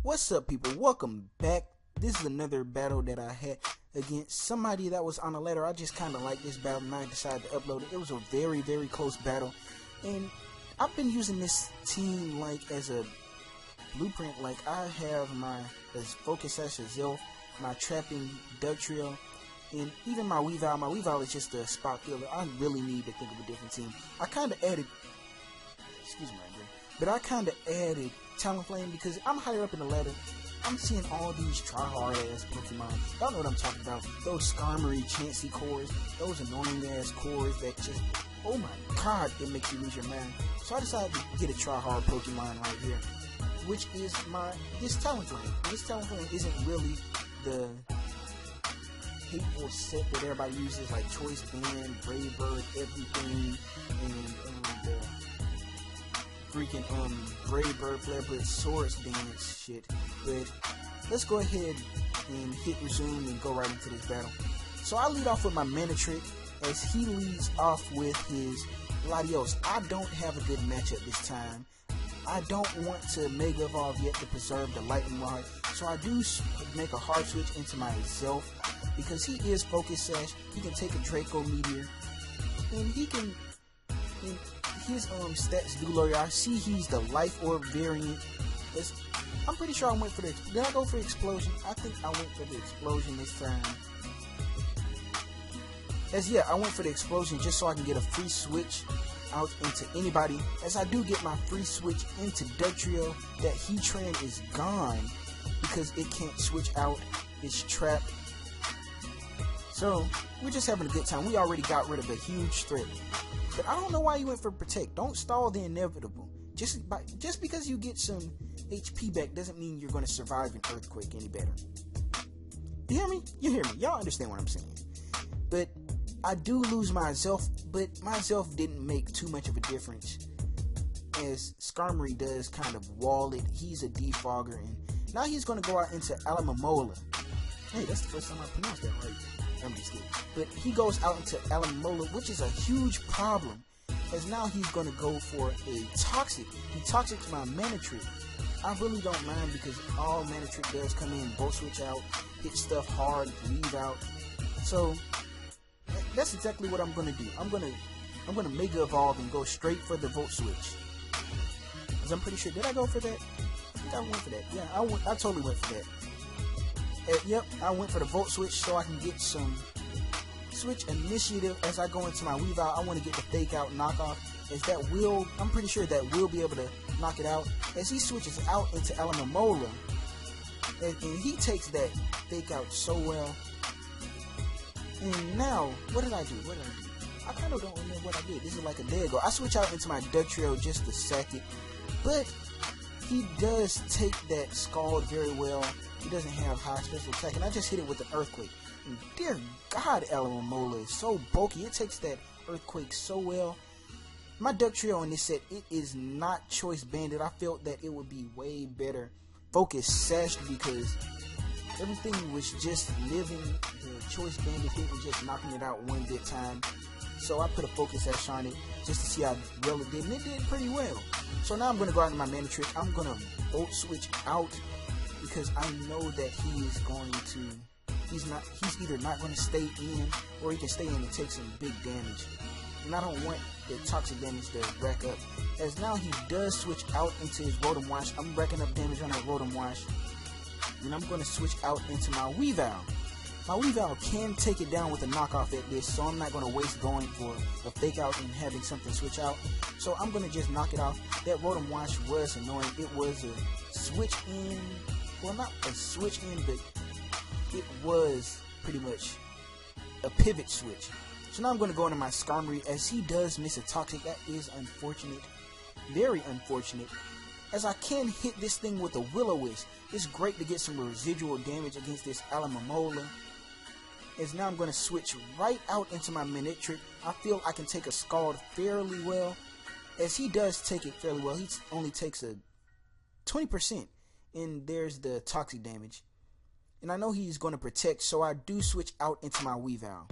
What's up, people? Welcome back. This is another battle that I had against somebody that was on a ladder. I just kind of like this battle and I decided to upload it. It was a very close battle, and I've been using this team like as a blueprint. Like I have my focus as Zelf, my trapping Dugtrio, and even my Weavile. My Weavile is just a spot filler. I really need to think of a different team. I kind of added, excuse me, but I kind of added Talonflame because I'm higher up in the ladder. I'm seeing all these try-hard ass Pokemon. Y'all know what I'm talking about. Those Skarmory, Chansey cores, those annoying ass cores that just, oh my god, it makes you lose your mind. So I decided to get a try-hard Pokemon right here, which is this Talonflame. This Talonflame isn't really the hateful set that everybody uses, like Choice Band, Brave Bird, everything, and freaking Brave Bird, Flare Blitz, Swords Dance shit. But let's go ahead and hit resume and go right into this battle. So I lead off with my Mana Trick as he leads off with his Latios. I don't have a good matchup this time. I don't want to Mega Evolve yet to preserve the Lightning Rod, so I do make a hard switch into my Zelf because he is Focus Sash. He can take a Draco Meteor, and he can. His stats do lower. I see he's the Life Orb variant. I'm pretty sure I went for the. Did I go for Explosion? I think I went for the Explosion this time. I went for the Explosion just so I can get a free switch out into anybody. As I do get my free switch into Dugtrio, that Heatran is gone because it can't switch out. It's trapped. So we're just having a good time. We already got rid of a huge threat. But I don't know why you went for Protect. Don't stall the inevitable. Just because you get some HP back doesn't mean you're going to survive an Earthquake any better. You hear me? You hear me. Y'all understand what I'm saying. But I do lose my Zelf, but my Zelf didn't make too much of a difference, as Skarmory does kind of wall it. He's a defogger, and now he's going to go out into Alomomola. Hey, that's the first time I pronounced that right. I'm just kidding. But he goes out into Alomomola, which is a huge problem, as now he's going to go for a Toxic. He Toxics my Mana Trick. I really don't mind because all Mana Trick does come in, Volt Switch out, hit stuff hard, leave out. So that's exactly what I'm going to do. I'm going to Mega Evolve and go straight for the Volt Switch. Because I'm pretty sure, did I go for that? I think I went for that. Yeah, I totally went for that. Yep, I went for the Volt Switch so I can get some Switch Initiative as I go into my Weavile. I want to get the Fake Out Knockoff, as that will, I'm pretty sure that will be able to knock it out. As he switches out into Alomomola, and he takes that Fake Out so well. And now, what did I do? I kind of don't remember what I did. This is like a day ago. I switch out into my Dugtrio just to sack it, but he does take that Scald very well. He doesn't have high special attack, and I just hit it with an Earthquake. And dear God, Alomomola is so bulky. It takes that Earthquake so well. My Dugtrio in this set, it is not Choice Banded. I felt that it would be way better Focus Sashed because everything was just living. The Choice Banded hit was just knocking it out one good time. So I put a Focus Sash on it just to see how well it did, and it did pretty well. So now I'm going to go out into my Mana Trick. I'm going to Volt Switch out, because I know that he is going to, he's either not going to stay in, or he can stay in and take some big damage. And I don't want the toxic damage to rack up. As now he does switch out into his Rotom Wash. I'm racking up damage on that Rotom Wash. And I'm going to switch out into my Weavile. My Weavile can take it down with a knockoff at this, so I'm not going to waste going for a Fake Out and having something switch out. So I'm going to just knock it off. That Rotom Wash was annoying. It was a switch in. Well, not a switch in, but it was pretty much a pivot switch. So now I'm going to go into my Skarmory, as he does miss a Toxic. That is unfortunate. Very unfortunate. As I can hit this thing with a Will-O-Wisp. It's great to get some residual damage against this Alomomola. As now I'm going to switch right out into my Mana Trick. I feel I can take a Scald fairly well. As he does take it fairly well. He only takes a 20%. And there's the toxic damage. And I know he's going to protect, so I do switch out into my Weavile.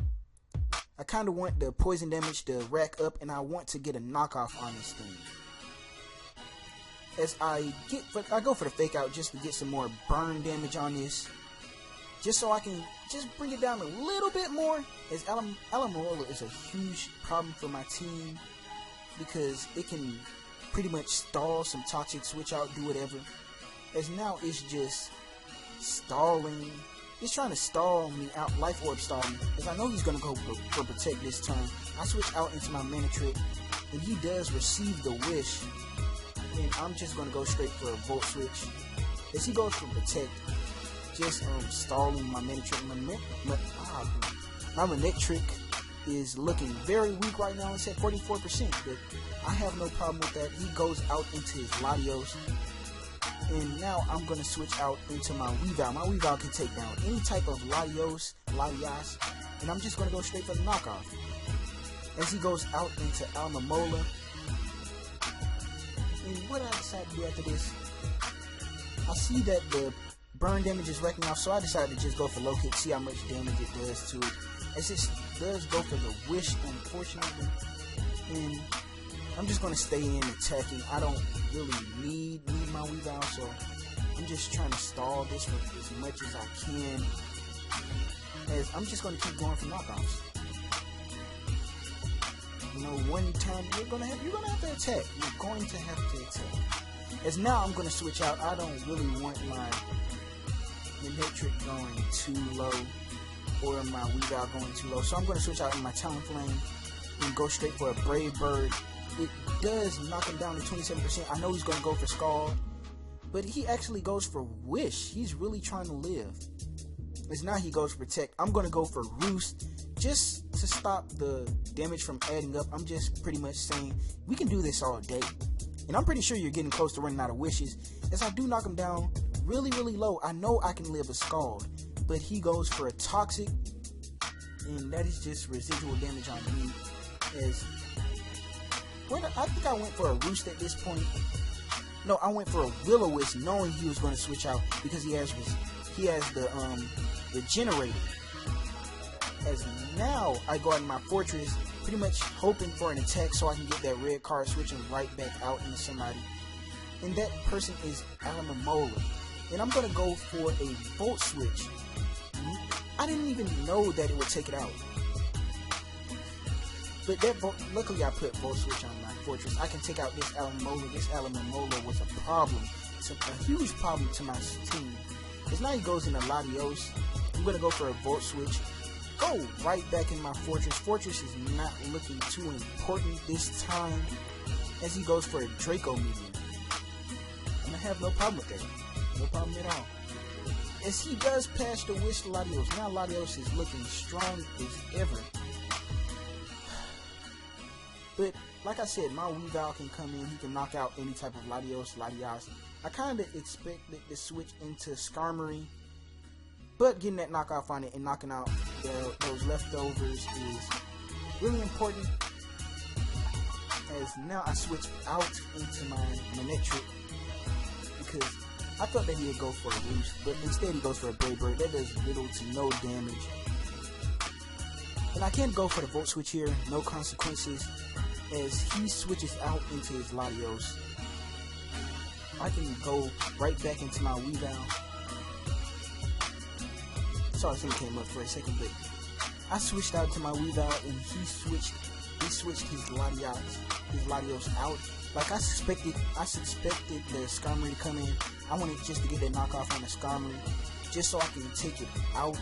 I kind of want the poison damage to rack up, and I want to get a knockoff on this thing. as I go for the fake out just to get some more burn damage on this, just so I can just bring it down a little bit more, as Alamola is a huge problem for my team because it can pretty much stall some toxic switch out, do whatever, as now it's just stalling. He's trying to stall me out, life orb stall me, as I know he's going to go for protect this turn. I switch out into my mana trick, and he does receive the wish, and I'm just going to go straight for a volt switch. As he goes for protect, just stalling my mana trick. My mana trick is looking very weak right now. It's at 44%, but I have no problem with that. He goes out into his Latios, and now I'm going to switch out into my Weavile. My Weavile can take down any type of Latios, and I'm just going to go straight for the knockoff. As he goes out into Alamola, and what I decide to do after this, I see that the burn damage is wrecking off, so I decided to just go for low kick, see how much damage it does to it. As it does go for the wish, unfortunately, and I'm just going to stay in attacking. I don't really need my Weavile, so I'm just trying to stall this for as much as I can, as I'm just going to keep going for knockoffs. You know, one time you're gonna have to attack. You're going to have to attack. As now I'm gonna switch out. I don't really want my Manectric going too low, or my Weavile going too low. So I'm gonna switch out in my Talonflame and go straight for a Brave Bird. It does knock him down to 27%. I know he's gonna go for Scald, but he actually goes for Wish. He's really trying to live. As now he goes for Protect. I'm gonna go for Roost, just to stop the damage from adding up. I'm just pretty much saying we can do this all day, and I'm pretty sure you're getting close to running out of wishes, as I do knock him down really low. I know I can live a Scald, but he goes for a Toxic, and that is just residual damage on me. As I think I went for a Roost at this point. No, I went for a Will-O-Wisp, knowing he was going to switch out because he has the generator. As now I go out in my fortress, pretty much hoping for an attack so I can get that red card, switching right back out into somebody. And that person is Alamola. And I'm going to go for a Volt Switch. I didn't even know that it would take it out. But luckily I put Volt Switch on my fortress. I can take out this Alamola. This Alamola was a problem. It's a huge problem to my team. Because now he goes into Latios. I'm going to go for a Volt Switch. Go right back in my fortress. Fortress is not looking too important this time, as he goes for a Draco Medium. I'm going to have no problem with that. No problem at all. As he does pass the Wish to Latios. Now Latios is looking strong as ever. But like I said, my Weavile can come in. He can knock out any type of Latios. I kind of expected to switch into Skarmory, but getting that knockoff on it and knocking out those leftovers is really important. As now I switch out into my Manectric because I thought that he would go for a Roost, but instead he goes for a Brave Bird. That does little to no damage. And I can't go for the Volt Switch here, no consequences, as he switches out into his Latios. I can go right back into my Weavile. Sorry, something came up for a second, but I switched out to my Weavile, and he switched his Latios out. Like I suspected the Skarmory to come in. I wanted just to get that knockoff on the Skarmory, just so I can take it out.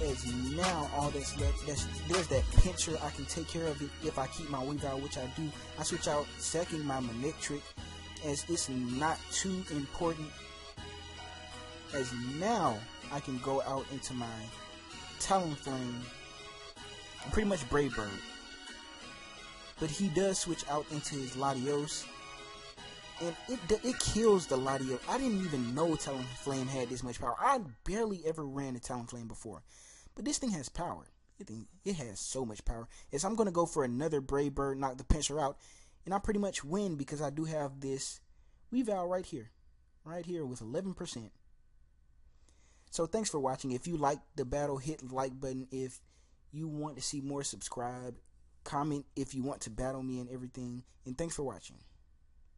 As now all that's left, there's that pincher. I can take care of it if I keep my Weavile, which I do. I switch out sacking my Manectric, as it's not too important. As now I can go out into my Talonflame, pretty much Brave Bird. But he does switch out into his Latios, and it kills the Latios. I didn't even know Talonflame had this much power. I barely ever ran a Talonflame before, but this thing has power. It has so much power. As I'm going to go for another Brave Bird, knock the pincher out, and I pretty much win because I do have this Weavile right here with 11%. So thanks for watching. If you liked the battle, hit the like button. If you want to see more, subscribe. Comment if you want to battle me and everything. And thanks for watching.